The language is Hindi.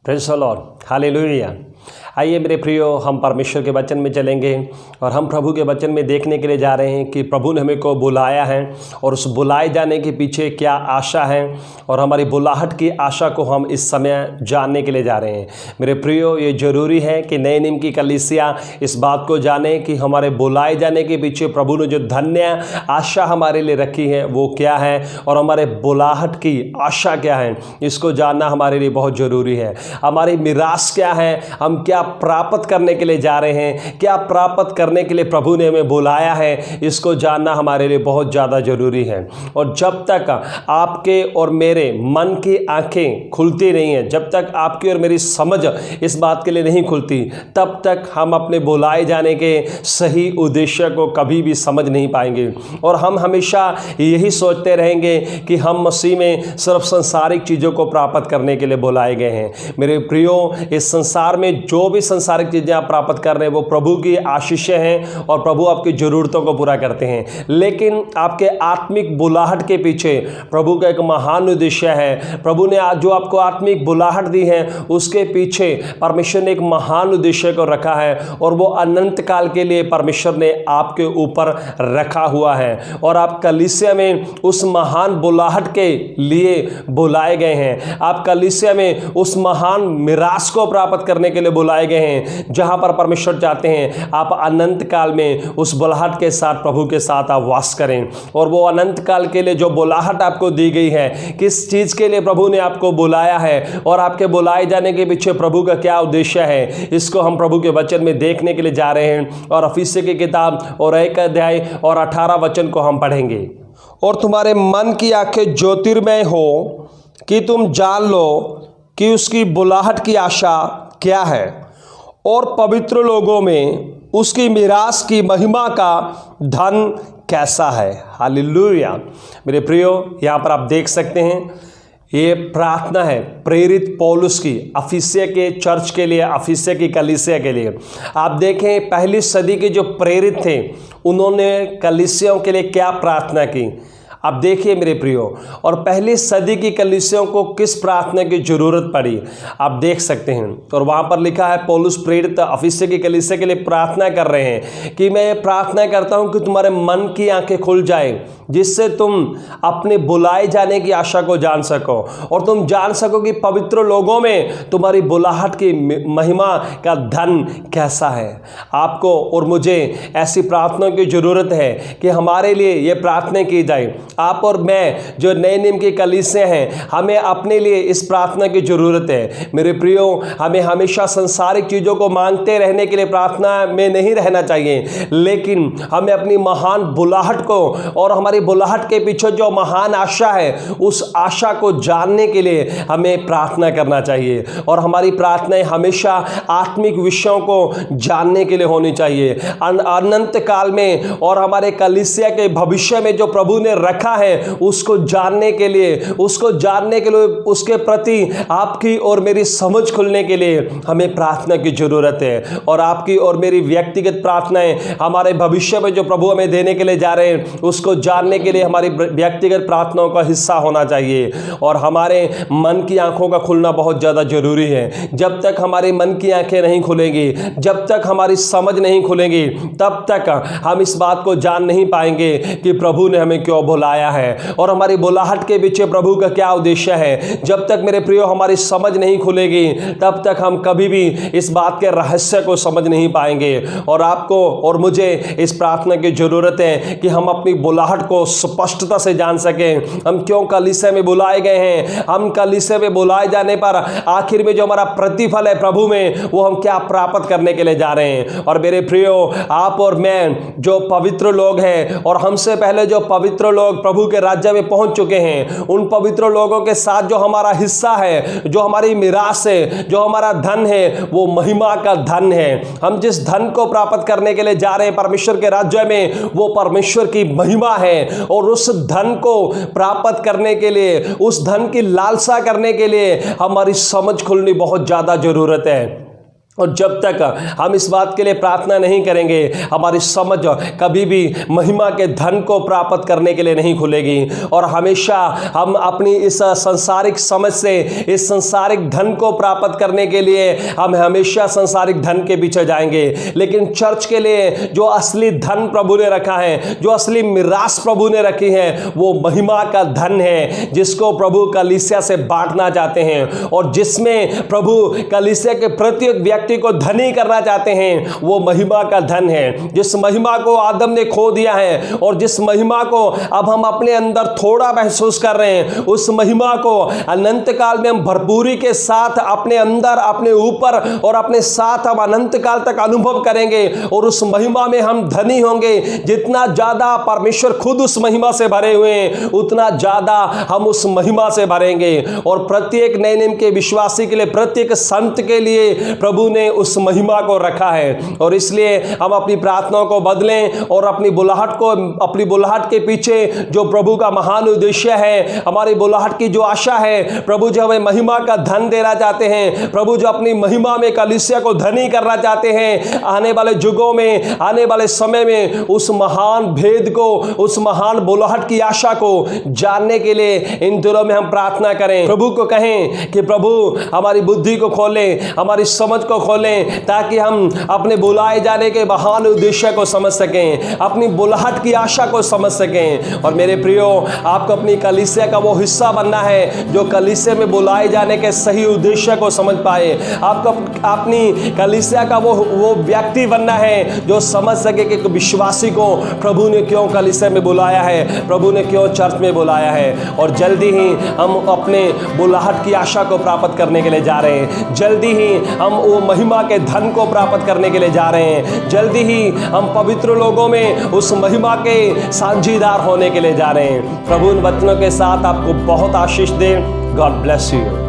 Praise the Lord, hallelujah. आइए मेरे प्रियो, हम परमेश्वर के वचन में चलेंगे और हम प्रभु के वचन में देखने के लिए जा रहे हैं कि प्रभु ने हमें को बुलाया है और उस बुलाए जाने के पीछे क्या आशा है और हमारी बुलाहट की आशा को हम इस समय जानने के लिए जा रहे हैं। मेरे प्रियो, ये ज़रूरी है कि नए नियम की कलीसिया इस बात को जाने कि हमारे बुलाए जाने के पीछे प्रभु ने जो धन्य आशा हमारे लिए रखी है वो क्या है और हमारे बुलाहट की आशा क्या है, इसको जानना हमारे लिए बहुत ज़रूरी है। हमारी मिरास क्या है, हम क्या प्राप्त करने के लिए जा रहे हैं, क्या प्राप्त करने के लिए प्रभु ने हमें बुलाया है, इसको जानना हमारे लिए बहुत ज़्यादा ज़रूरी है। और जब तक आपके और मेरे मन की आंखें खुलती नहीं हैं, जब तक आपकी और मेरी समझ इस बात के लिए नहीं खुलती, तब तक हम अपने बुलाए जाने के सही उद्देश्य को कभी भी समझ नहीं पाएंगे। और हम हमेशा यही सोचते रहेंगे कि हम मसीह में सिर्फ सांसारिक चीज़ों को प्राप्त करने के लिए बुलाए गए हैं। मेरे प्रियो, इस संसार में जो भी संसारिक चीज़ें आप प्राप्त कर रहे हैं वो प्रभु की आशीषें हैं और प्रभु आपकी ज़रूरतों को पूरा करते हैं। लेकिन आपके आत्मिक बुलाहट के पीछे प्रभु का एक महान उद्देश्य है। प्रभु ने आज जो आपको आत्मिक बुलाहट दी है उसके पीछे परमेश्वर ने एक महान उद्देश्य को रखा है और वो अनंत काल के लिए परमेश्वर ने आपके ऊपर रखा हुआ है। और आप कलीसिया में उस महान बुलाहट के लिए बुलाए गए हैं। आप कलीसिया में उस महान मिरास को प्राप्त करने के लिए बुलाए गए हैं, जहां पर परमेश्वर चाहते हैं आप अनंत काल में उस बुलाहट के साथ प्रभु के साथ आप वास करें। और वो अनंत काल के लिए जो बुलाहट आपको दी गई है, किस चीज़ के लिए प्रभु ने आपको बुलाया है और आपके बुलाए जाने के पीछे प्रभु का क्या उद्देश्य है, इसको हम प्रभु के वचन में देखने के लिए जा रहे हैं। और इफिसियों की किताब और 1 अध्याय और 18 वचन को हम पढ़ेंगे। और तुम्हारे मन की आंखें ज्योतिर्मय हो कि तुम जान लो कि उसकी बुलाहट की आशा क्या है और पवित्र लोगों में उसकी मिरास की महिमा का धन कैसा है। हालेलुया। मेरे प्रियो, यहाँ पर आप देख सकते हैं ये प्रार्थना है प्रेरित पौलुस की अफिसिया के चर्च के लिए, अफिसिया की कलीसिया के लिए। आप देखें पहली सदी के जो प्रेरित थे उन्होंने कलीसियों के लिए क्या प्रार्थना की। आप देखिए मेरे प्रियो, और पहली सदी की कलीसियों को किस प्रार्थना की जरूरत पड़ी आप देख सकते हैं। और वहाँ पर लिखा है पौलुस प्रेरित अफिसिया की कलीसिया के लिए प्रार्थना कर रहे हैं कि मैं प्रार्थना करता हूँ कि तुम्हारे मन की आंखें खुल जाए जिससे तुम अपने बुलाए जाने की आशा को जान सको और तुम जान सको कि पवित्र लोगों में तुम्हारी बुलाहट की महिमा का धन कैसा है। आपको और मुझे ऐसी प्रार्थना की जरूरत है कि हमारे लिए ये प्रार्थना की जाए। आप और मैं जो नए नियम की कलीसिया हैं, हमें अपने लिए इस प्रार्थना की जरूरत है। मेरे प्रियो, हमें हमेशा सांसारिक चीज़ों को मांगते रहने के लिए प्रार्थना में नहीं रहना चाहिए, लेकिन हमें अपनी महान बुलाहट को और हमारी बुलाहट के पीछे जो महान आशा है उस आशा को जानने के लिए हमें प्रार्थना करना चाहिए। और हमारी प्रार्थनाएं हमेशा आत्मिक विषयों को जानने के लिए होनी चाहिए। अनंत काल में और हमारे कलीसिया के भविष्य में जो प्रभु ने रखा है उसको जानने के लिए, उसके प्रति आपकी और मेरी समझ खुलने के लिए हमें प्रार्थना की जरूरत है। और आपकी और मेरी व्यक्तिगत प्रार्थनाएं हमारे भविष्य में जो प्रभु हमें देने के लिए जा रहे हैं उसको जानने के लिए हमारी व्यक्तिगत प्रार्थनाओं का हिस्सा होना चाहिए। और हमारे मन की आंखों का खुलना बहुत ज़्यादा जरूरी है। जब तक हमारे मन की आंखें नहीं खुलेंगी, जब तक हमारी समझ नहीं खुलेगी, तब तक हम इस बात को जान नहीं पाएंगे कि प्रभु ने हमें क्यों बुलाया है और हमारी बुलाहट के पीछे प्रभु का क्या उद्देश्य है। जब तक मेरे प्रियो हमारी समझ नहीं खुलेगी, तब तक हम कभी भी इस बात के रहस्य को समझ नहीं पाएंगे। और आपको और मुझे इस प्रार्थना की जरूरत है कि हम अपनी बुलाहट को स्पष्टता से जान सकें। हम क्यों कलीसिया में बुलाए गए हैं, हम कलीसिया में बुलाए जाने पर आखिर में जो हमारा प्रतिफल है प्रभु में, वो हम क्या प्राप्त करने के लिए जा रहे हैं। और मेरे प्रियो, आप और मैं जो पवित्र लोग हैं और हमसे पहले जो पवित्र लोग प्रभु के राज्य में पहुंच चुके हैं, उन पवित्र लोगों के साथ जो हमारा हिस्सा है, जो हमारी मिरास है, जो हमारा धन है, वो महिमा का धन है। हम जिस धन को प्राप्त करने के लिए जा रहे हैं परमेश्वर के राज्य में, वो परमेश्वर की महिमा है। और उस धन को प्राप्त करने के लिए, उस धन की लालसा करने के लिए हमारी समझ खुलनी बहुत ज्यादा जरूरत है। और जब तक हम इस बात के लिए प्रार्थना नहीं करेंगे, हमारी समझ कभी भी महिमा के धन को प्राप्त करने के लिए नहीं खुलेगी। और हमेशा हम अपनी इस संसारिक समझ से इस संसारिक धन को प्राप्त करने के लिए हम हमेशा संसारिक धन के पीछे जाएंगे। लेकिन चर्च के लिए जो असली धन प्रभु ने रखा है, जो असली मिरास प्रभु ने रखी है, वो महिमा का धन है, जिसको प्रभु कलीसिया से बांटना चाहते हैं। और जिसमें प्रभु कलीसिया के प्रत्येक व्यक्ति को धनी करना चाहते हैं, वो महिमा का धन है। जिस महिमा को आदम ने खो दिया है और जिस महिमा को अब हम अपने अंदर थोड़ा महसूस कर रहे हैं, उस महिमा को अनंत काल में हम भरपूरी के साथ अपने अंदर, अपने ऊपर और अपने साथ हम अनंत काल तक अनुभव करेंगे। और उस महिमा में हम धनी होंगे। जितना ज्यादा परमेश्वर खुद उस महिमा से भरे हुए हैं, उतना ज्यादा हम उस महिमा से भरेंगे। और प्रत्येक नए नियम के विश्वासी के लिए, प्रत्येक संत के लिए प्रभु ने उस महिमा को रखा है। और इसलिए हम अपनी प्रार्थनाओं को बदलें और अपनी बुलाहट के पीछे जो प्रभु का महान उद्देश्य है, हमारी बुलाहट की जो आशा है, प्रभु जो हमें महिमा का धन देना चाहते हैं, प्रभु जो अपनी महिमा में कलीसिया को धनी करना चाहते हैं, आने वाले युगों में, आने वाले समय में उस महान भेद को, उस महान बुलाहट की आशा को जानने के लिए इन दिनों में हम प्रार्थना करें। प्रभु को कहें कि प्रभु हमारी बुद्धि को खोलें, हमारी समझ को खोलें, ताकि हम अपने बुलाए जाने के महान उद्देश्य को समझ सकें, अपनी बुलाहट की आशा को समझ सकें। और मेरे प्रियो, आपको अपनी कलीसिया का वो हिस्सा बनना है जो कलीसिया में बुलाए जाने के सही उद्देश्य को समझ पाए। आपको अपनी कलीसिया का वो व्यक्ति बनना है जो समझ सके कि विश्वासी को प्रभु ने क्यों कलीसिया में बुलाया है, प्रभु ने क्यों चर्च में बुलाया है। और जल्दी ही हम अपने बुलाहट की आशा को प्राप्त करने के लिए जा रहे हैं। जल्दी ही हम वो महिमा के धन को प्राप्त करने के लिए जा रहे हैं। जल्दी ही हम पवित्र लोगों में उस महिमा के साझीदार होने के लिए जा रहे हैं। प्रभु इन वचनों के साथ आपको बहुत आशीष दे। God bless you.